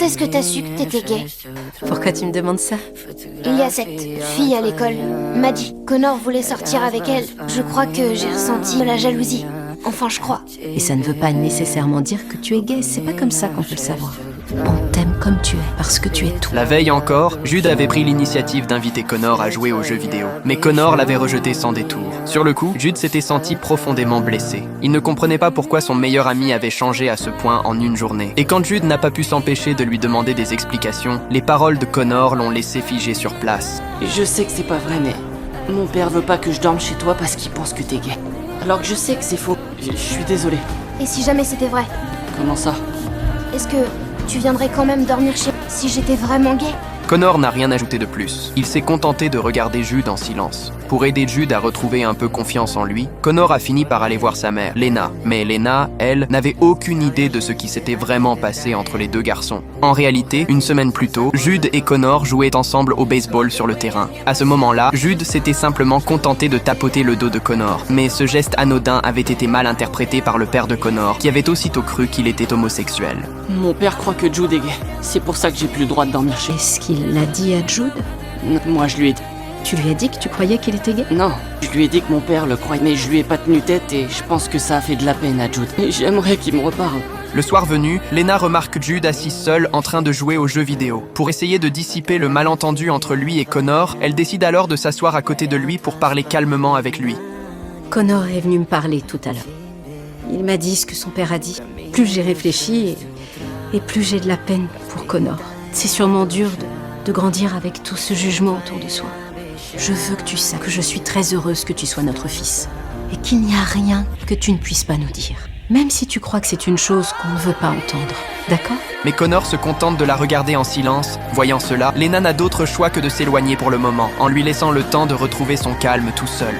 Quand est-ce que t'as su que t'étais gay? Pourquoi tu me demandes ça? Il y a cette fille à l'école, Maddie. Connor voulait sortir avec elle. Je crois que j'ai ressenti de la jalousie. Enfin, je crois. Et ça ne veut pas nécessairement dire que tu es gay, c'est pas comme ça qu'on peut le savoir. On t'aime comme tu es, parce que tu es tout. La veille encore, Jude avait pris l'initiative d'inviter Connor à jouer aux jeux vidéo. Mais Connor l'avait rejeté sans détour. Sur le coup, Jude s'était senti profondément blessé. Il ne comprenait pas pourquoi son meilleur ami avait changé à ce point en une journée. Et quand Jude n'a pas pu s'empêcher de lui demander des explications, les paroles de Connor l'ont laissé figé sur place. Je sais que c'est pas vrai, mais mon père veut pas que je dorme chez toi parce qu'il pense que t'es gay. Alors que je sais que c'est faux. Je suis désolé. Et si jamais c'était vrai? Comment ça? Est-ce que tu viendrais quand même dormir chez moi si j'étais vraiment gay? Connor n'a rien ajouté de plus. Il s'est contenté de regarder Jude en silence. Pour aider Jude à retrouver un peu confiance en lui, Connor a fini par aller voir sa mère, Lena. Mais Lena, elle, n'avait aucune idée de ce qui s'était vraiment passé entre les deux garçons. En réalité, une semaine plus tôt, Jude et Connor jouaient ensemble au baseball sur le terrain. À ce moment-là, Jude s'était simplement contenté de tapoter le dos de Connor. Mais ce geste anodin avait été mal interprété par le père de Connor, qui avait aussitôt cru qu'il était homosexuel. Mon père croit que Jude est gay. C'est pour ça que j'ai plus le droit de dormir chez. Est-ce qu'il l'a dit à Jude? Moi, je lui ai dit. Tu lui as dit que tu croyais qu'il était gay? Non, je lui ai dit que mon père le croyait, mais je lui ai pas tenu tête et je pense que ça a fait de la peine à Jude. Et j'aimerais qu'il me reparle. Le soir venu, Lena remarque Jude assis seul en train de jouer aux jeux vidéo. Pour essayer de dissiper le malentendu entre lui et Connor, elle décide alors de s'asseoir à côté de lui pour parler calmement avec lui. Connor est venu me parler tout à l'heure. Il m'a dit ce que son père a dit. Plus j'ai réfléchi et plus j'ai de la peine pour Connor. C'est sûrement dur de grandir avec tout ce jugement autour de soi. Je veux que tu saches que je suis très heureuse que tu sois notre fils. Et qu'il n'y a rien que tu ne puisses pas nous dire. Même si tu crois que c'est une chose qu'on ne veut pas entendre. D'accord? Mais Connor se contente de la regarder en silence. Voyant cela, Lena n'a d'autre choix que de s'éloigner pour le moment, en lui laissant le temps de retrouver son calme tout seul.